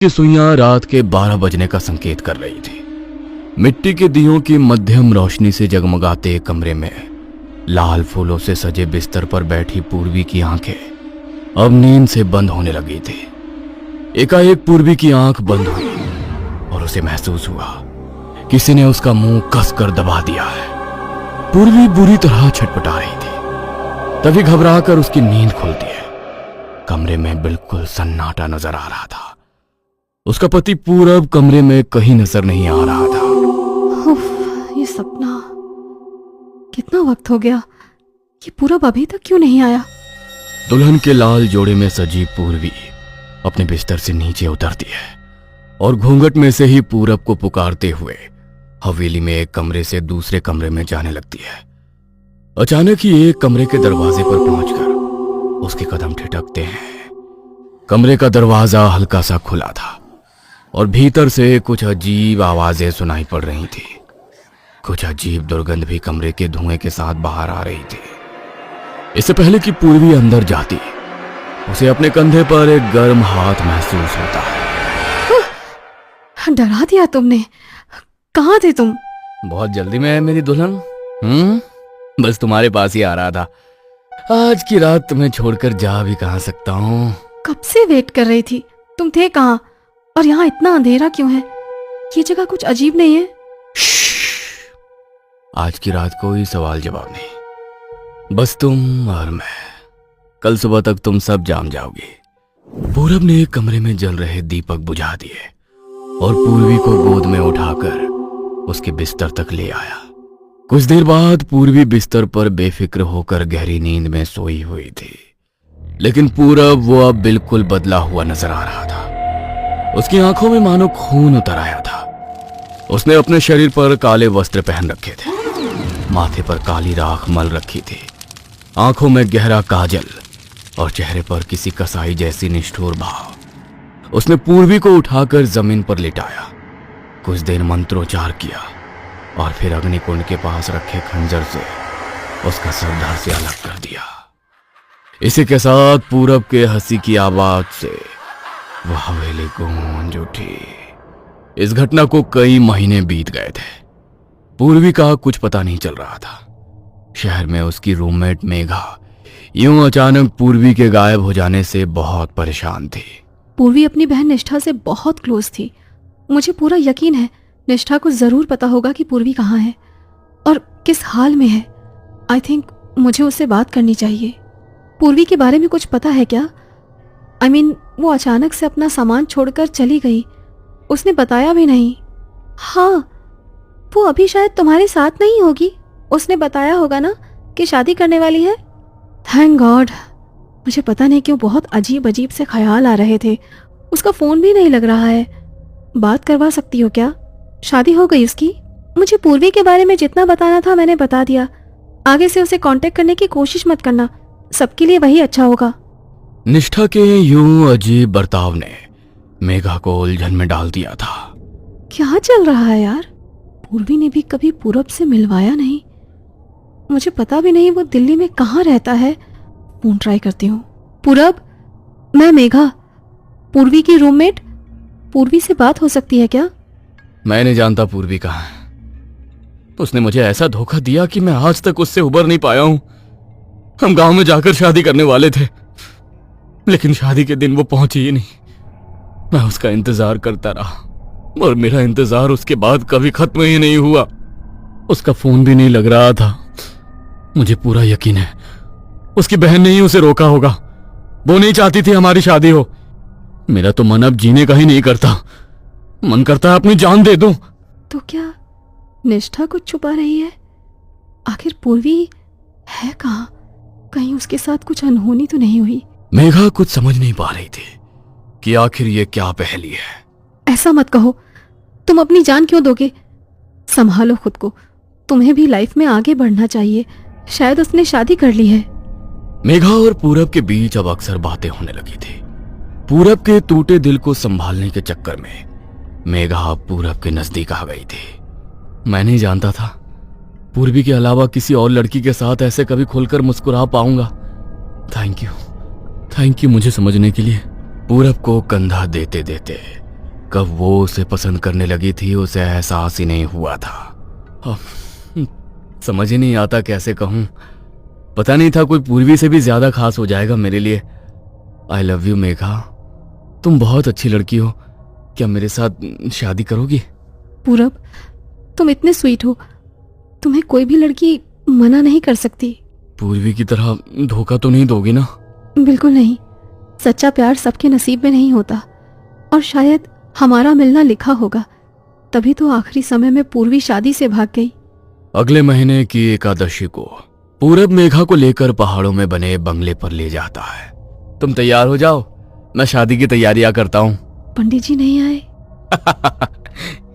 की सुइयां रात के 12 बजने का संकेत कर रही थी। मिट्टी के दियों की मध्यम रोशनी से जगमगाते कमरे में लाल फूलों से सजे बिस्तर पर बैठी पूर्वी की आंखें अब नींद से बंद होने लगी थी। एकाएक पूर्वी की आंख बंद हुई और उसे महसूस हुआ किसी ने उसका मुंह कसकर दबा दिया है। पूर्वी बुरी तरह छटपटा रही थी। तभी घबराकर उसकी नींद खुलती है। कमरे में बिल्कुल सन्नाटा नजर आ रहा था। उसका पति पूरब कमरे में कहीं नजर नहीं आ रहा था। उफ, ये सपना, कितना वक्त हो गया, ये पूरब अभी तक क्यों नहीं आया? दुल्हन के लाल जोड़े में सजी पूर्वी अपने बिस्तर से नीचे उतरती है और घूंघट में से ही पूरब को पुकारते हुए हवेली में एक कमरे से दूसरे कमरे में जाने लगती है। अचानक ही एक कमरे के दरवाजे पर पहुंचकर उसके कदम ठिठकते हैं। कमरे का दरवाजा हल्का सा खुला था और भीतर से कुछ अजीब आवाजें सुनाई पड़ रही थी। कुछ अजीब दुर्गंध भी कमरे के धुएं के साथ बाहर आ रही थी। इससे पहले कि पूर्वी अंदर जाती, उसे अपने कंधे पर एक गर्म हाथ महसूस होता है। डरा दिया तुमने। कहाँ थे तुम? बहुत जल्दी में है मेरी दुल्हन। बस तुम्हारे पास ही आ रहा था। आज की रात तुम्हें छोड़कर जा भी कहाँ सकता हूँ। कब से वेट कर रही थी। तुम थे कहाँ और यहाँ इतना अंधेरा क्यों है? ये जगह कुछ अजीब नहीं है? आज की रात कोई सवाल जवाब नहीं, बस तुम और मैं। कल सुबह तक तुम सब जान जाओगे। पूरब ने एक कमरे में जल रहे दीपक बुझा दिए और पूर्वी को गोद में उठाकर उसके बिस्तर तक ले आया। कुछ देर बाद पूर्वी बिस्तर पर बेफिक्र होकर गहरी नींद में सोई हुई थी। लेकिन पूरब वो अब बिल्कुल बदला हुआ नजर आ रहा था। उसकी आंखों में मानो खून उतर आया था। उसने अपने शरीर पर काले वस्त्र पहन रखे थे, माथे पर काली राख मल रखी थी, आंखों में गहरा काजल और चेहरे पर किसी कसाई जैसी निष्ठुर भाव। उसने पूर्वी को उठाकर जमीन पर लिटाया, कुछ देर मंत्रोच्चार किया और फिर अग्निकुंड के पास रखे खंजर से उसका सर धड़ से अलग कर दिया। इसी के साथ पूरब के हंसी की आवाज से वह हवेली गूंज उठी। इस घटना को कई महीने बीत गए थे। पूर्वी का कुछ पता नहीं चल रहा था। शहर में उसकी रूममेट मेघा यूं अचानक पूर्वी के गायब हो जाने से बहुत परेशान थी। पूर्वी अपनी बहन निष्ठा से बहुत क्लोज थी। मुझे पूरा यकीन है निष्ठा को जरूर पता होगा कि पूर्वी कहाँ है और किस हाल में है। आई थिंक मुझे उससे बात करनी चाहिए। पूर्वी के बारे में कुछ पता है क्या? आई मीन, वो अचानक से अपना सामान छोड़कर चली गई, उसने बताया भी नहीं। हाँ, वो अभी शायद तुम्हारे साथ नहीं होगी। उसने बताया होगा ना कि शादी करने वाली है। Thank God. मुझे पता नहीं क्यों बहुत अजीब अजीब से ख्याल आ रहे थे। उसका फोन भी नहीं लग रहा है। बात करवा सकती हो क्या? शादी हो गई उसकी? मुझे पूर्वी के बारे में जितना बताना था मैंने बता दिया। आगे से उसे कांटेक्ट करने की कोशिश मत करना, सबके लिए वही अच्छा होगा। निष्ठा के यूं अजीब बर्ताव ने मेघा को उलझन में डाल दिया था। क्या चल रहा है यार? पूर्वी ने भी कभी पूरब से मिलवाया नहीं। मुझे पता भी नहीं वो दिल्ली में कहाँ रहता है। फोन ट्राई करती हूँ। पूरब, मैं मेघा, पूर्वी की रूममेट। पूर्वी से बात हो सकती है क्या? मैं नहीं जानता पूर्वी कहाँ है। उसने मुझे ऐसा धोखा दिया कि मैं आज तक उससे उबर नहीं पाया हूं। हम गांव में जाकर शादी करने वाले थे, लेकिन शादी के दिन वो पहुंची ही नहीं। मैं उसका इंतजार करता रहा और मेरा इंतजार उसके बाद कभी खत्म ही नहीं हुआ। उसका फोन भी नहीं लग रहा था। मुझे पूरा यकीन है उसकी बहन ने ही उसे रोका होगा। वो नहीं चाहती थी हमारी शादी हो। मेरा तो मन अब जीने का ही नहीं करता। मन करता है अपनी जान दे दूं। तो क्या निष्ठा कुछ छुपा रही है? आखिर पूर्वी है कहाँ? कहीं उसके साथ कुछ अनहोनी तो नहीं हुई? मेघा कुछ समझ नहीं पा रही थी कि आखिर ये क्या पहेली है। ऐसा मत कहो। तुम अपनी जान क्यों दोगे? संभालो खुद को। तुम्हें भी लाइफ में आगे बढ़ना चाहिए। शायद उसने शादी कर ली है। मेघा और पूरब के बीच अब अक्सर बातें होने लगी थी। पूरब के टूटे दिल को संभालने के चक्कर में मेघा पूरब के नजदीक आ गई थी। मैं नहीं जानता था पूर्वी के अलावा किसी और लड़की के साथ ऐसे कभी खुलकर मुस्कुरा पाऊंगा। थैंक यू मुझे समझने के लिए। पूरब को कंधा देते देते कब वो उसे पसंद करने लगी थी उसे एहसास ही नहीं हुआ था। समझ ही नहीं आता कैसे कहूं। पता नहीं था कोई पूर्वी से भी ज्यादा खास हो जाएगा मेरे लिए। आई लव यू मेघा, तुम बहुत अच्छी लड़की हो। क्या मेरे साथ शादी करोगी? पूरब, तुम इतने स्वीट हो, तुम्हें कोई भी लड़की मना नहीं कर सकती। पूर्वी की तरह धोखा तो नहीं दोगी ना? बिल्कुल नहीं। सच्चा प्यार सबके नसीब में नहीं होता, और शायद हमारा मिलना लिखा होगा, तभी तो आखिरी समय में पूर्वी शादी से भाग गई। अगले महीने की एकादशी को पूरब मेघा को लेकर पहाड़ों में बने बंगले पर ले जाता है। तुम तैयार हो जाओ, मैं शादी की तैयारियां करता हूँ। पंडित जी नहीं आए?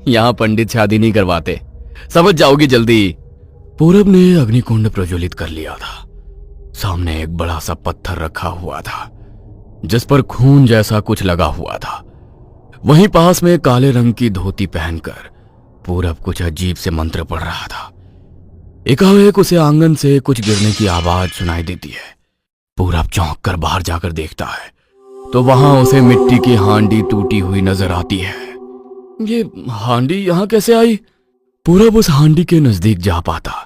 यहाँ पंडित शादी नहीं करवाते, समझ जाओगी जल्दी। पूरब ने अग्निकुंड प्रज्वलित कर लिया था। सामने एक बड़ा सा पत्थर रखा हुआ था जिस पर खून जैसा कुछ लगा हुआ था। वहीं पास में काले रंग की धोती पहनकर पूरब कुछ अजीब से मंत्र पढ़ रहा था। एकाएक उसे आंगन से कुछ गिरने की आवाज सुनाई देती है। पूरब चौंक कर बाहर जाकर देखता है तो वहां उसे मिट्टी की हांडी टूटी हुई नजर आती है। ये हांडी यहां कैसे आई? पूरब उस हांडी के नजदीक जा पाता।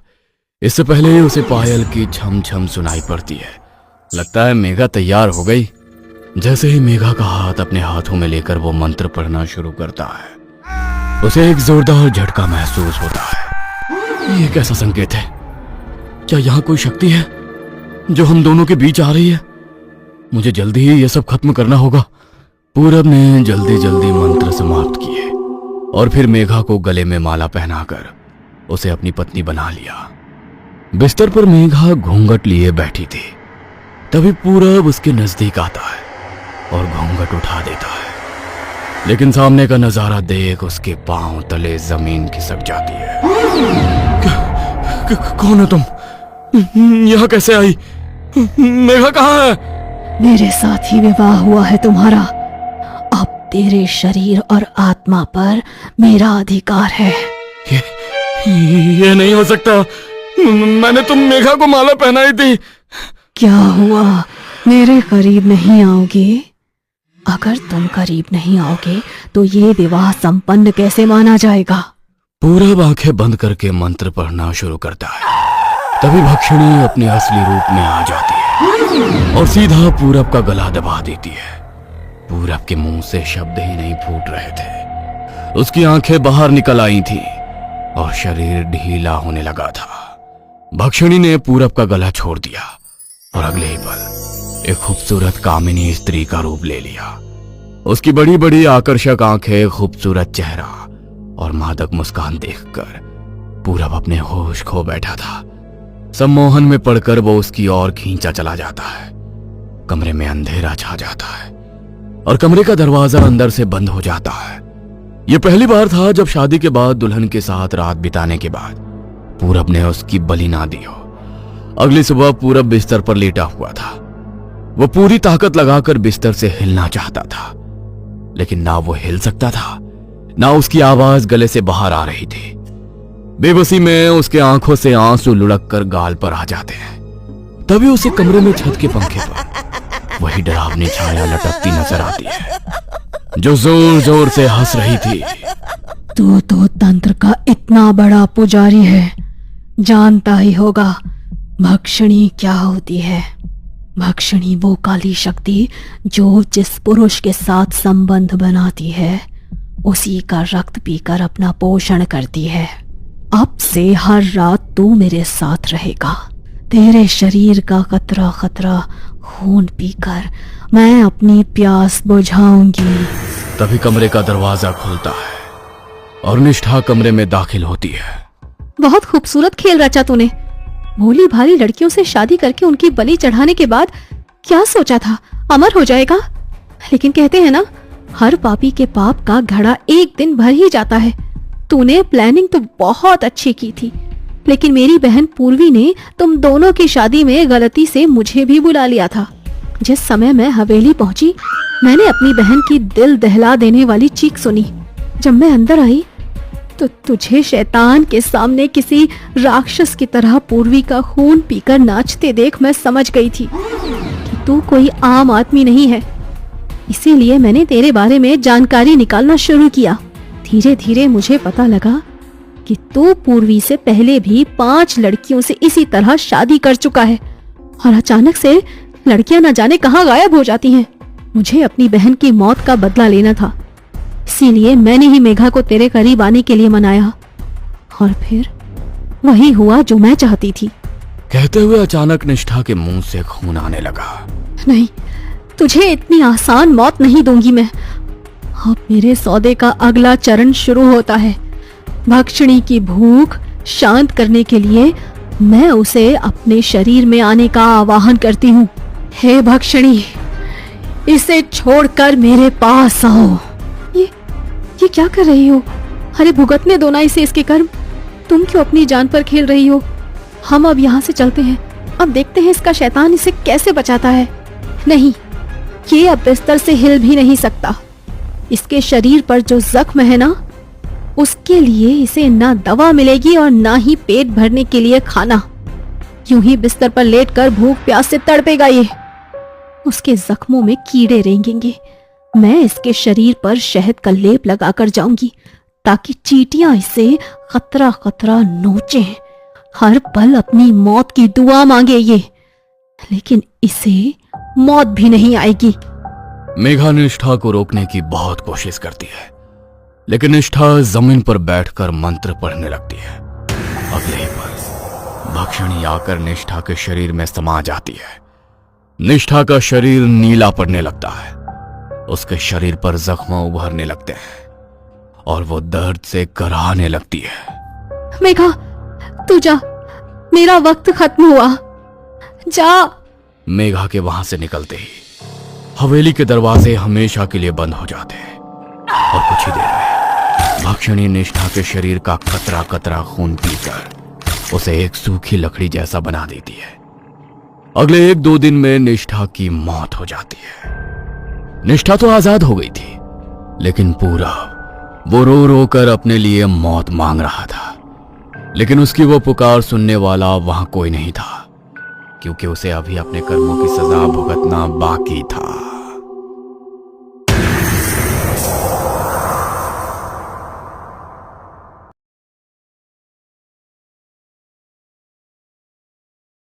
इससे पहले उसे पायल की छम छम सुनाई पड़ती है। लगता है मेघा तैयार हो गई। जैसे ही मेघा का हाथ अपने हाथों में लेकर वो मंत्र पढ़ना शुरू करता है, उसे एक जोरदार झटका महसूस होता है। ये कैसा संकेत है? क्या यहाँ कोई शक्ति है जो हम दोनों के बीच आ रही है? मुझे जल्दी ही ये सब खत्म करना होगा। पूरब ने जल्दी जल्दी मंत्र समाप्त किए और फिर मेघा को गले में माला पहनाकर उसे अपनी पत्नी बना लिया। बिस्तर पर मेघा घूंघट लिए बैठी थी। तभी पूरब उसके नजदीक आता है और घूंघट उठा देता है, लेकिन सामने का नजारा देख उसके पांव तले जमीन खिसक जाती है। कौन हो तुम? यहाँ कैसे आई? मेघा कहाँ है? मेरे साथ ही विवाह हुआ है तुम्हारा। अब तेरे शरीर और आत्मा पर मेरा अधिकार है। ये नहीं हो सकता। मैंने तुम मेघा को माला पहनाई थी। क्या हुआ? मेरे करीब नहीं आओगे? अगर तुम करीब नहीं आओगे तो ये विवाह संपन्न कैसे माना जाएगा? पूरब आंखें बंद करके मंत्र पढ़ना शुरू करता है। तभी भक्षिणी अपने असली रूप में आ जाती है और सीधा पूरब का गला दबा देती है। पूरब के मुंह से शब्द ही नहीं फूट रहे थे। उसकी आंखें बाहर निकल आई थी और शरीर ढीला होने लगा था। भक्षिणी ने पूरब का गला छोड़ दिया और अगले ही पल एक खूबसूरत कामिनी स्त्री का रूप ले लिया। उसकी बड़ी बड़ी आकर्षक आंखें, खूबसूरत चेहरा और मादक मुस्कान देखकर पूरब अपने होश खो बैठा था। सम्मोहन में पड़कर वो उसकी ओर खींचा चला जाता है। कमरे में अंधेरा छा जाता है और कमरे का दरवाजा अंदर से बंद हो जाता है। यह पहली बार था जब शादी के बाद दुल्हन के साथ रात बिताने के बाद पूरब ने उसकी बलि ना दी हो। अगली सुबह पूरब बिस्तर पर लेटा हुआ था। वो पूरी ताकत लगाकर बिस्तर से हिलना चाहता था, लेकिन ना वो हिल सकता था, ना उसकी आवाज गले से बाहर आ रही थी। बेबसी में उसके आंखों से आंसू लुढ़क कर गाल पर आ जाते हैं। तभी उसे कमरे में छत के पंखे पर वही डरावनी छाया लटकती नजर आती है जो जोर जोर से हंस रही थी। तू तो तंत्र का इतना बड़ा पुजारी है, जानता ही होगा भक्षिणी क्या होती है। भक्षिणी वो काली शक्ति जो जिस पुरुष के साथ संबंध बनाती है उसी का रक्त पीकर अपना पोषण करती है। अब से हर रात तू मेरे साथ रहेगा। तेरे शरीर का कतरा कतरा खून पीकर मैं अपनी प्यास बुझाऊंगी। तभी कमरे का दरवाजा खुलता है और निष्ठा कमरे में दाखिल होती है। बहुत खूबसूरत खेल रचा तूने। भोली भाली लड़कियों से शादी करके उनकी बलि चढ़ाने के बाद क्या सोचा था अमर हो जाएगा? लेकिन कहते हैं ना, हर पापी के पाप का घड़ा एक दिन भर ही जाता है। तूने प्लानिंग तो बहुत अच्छी की थी, लेकिन मेरी बहन पूर्वी ने तुम दोनों की शादी में गलती से मुझे भी बुला लिया था। जिस समय मैं हवेली पहुंची, मैंने अपनी बहन की दिल दहला देने वाली चीख सुनी। जब मैं अंदर आई तो तुझे शैतान के सामने किसी राक्षस की तरह पूर्वी का खून पीकर नाचते देख मैं समझ गई थी कि तू कोई आम आदमी नहीं है। इसीलिए मैंने तेरे बारे में जानकारी निकालना शुरू किया। धीरे धीरे मुझे पता लगा कि तू पूर्वी से पहले भी 5 लड़कियों से इसी तरह शादी कर चुका है और अचानक से लड़कियां न जाने कहां गायब हो जाती हैं। मुझे अपनी बहन की मौत का बदला लेना था, इसीलिए मैंने ही मेघा को तेरे करीब आने के लिए मनाया और फिर वही हुआ जो मैं चाहती थी। कहते हुए अचानक निष्ठा के मुंह से खून आने लगा। नहीं, तुझे इतनी आसान मौत नहीं दूंगी मैं। अब मेरे सौदे का अगला चरण शुरू होता है। भक्षणी की भूख शांत करने के लिए मैं उसे अपने शरीर में आने का आवाहन करती हूँ। हे भक्षणी, इसे छोड़कर मेरे पास आओ। ये क्या कर रही हो? अरे भुगतने दो ना इसे इसके कर्म। तुम क्यों अपनी जान पर खेल रही हो? हम अब यहाँ से चलते हैं। अब देखते हैं इसका शैतान इसे कैसे बचाता है। नहीं, ये अब बिस्तर से हिल भी नहीं सकता। इसके शरीर पर जो जख्म है ना, उसके लिए इसे ना दवा मिलेगी और ना ही पेट भरने के लिए खाना। यूं ही बिस्तर पर लेटकर भूख प्यास से तड़पेगा ये। उसके जख्मों में कीड़े रेंगेंगे। मैं इसके शरीर पर शहद का लेप लगाकर जाऊंगी ताकि चींटियां इसे खतरा खतरा नोचे। हर पल अपनी मौत की दुआ मांगे ये, लेकिन इसे मौत भी नहीं आएगी। मेघा निष्ठा को रोकने की बहुत कोशिश करती है, लेकिन निष्ठा जमीन पर बैठकर मंत्र पढ़ने लगती है। अगले ही पल भक्षणी आकर निष्ठा के शरीर में समा जाती है। निष्ठा का शरीर नीला पड़ने लगता है। उसके शरीर पर जख्म उभरने लगते हैं और वो दर्द से कराहने लगती है। मेघा, तू जा, मेरा वक्त खत्म हुआ, जा। मेघा के वहां से निकलते ही हवेली के दरवाजे हमेशा के लिए बंद हो जाते हैं और कुछ ही देर में भक्षणी निष्ठा के शरीर का कतरा कतरा खून पीकर उसे एक सूखी लकड़ी जैसा बना देती है। अगले 1-2 दिन में निष्ठा की मौत हो जाती है। निष्ठा तो आजाद हो गई थी, लेकिन पूरा वो रो रो कर अपने लिए मौत मांग रहा था। लेकिन उसकी वो पुकार सुनने वाला वहां कोई नहीं था, क्योंकि उसे अभी अपने कर्मों की सजा भुगतना बाकी था।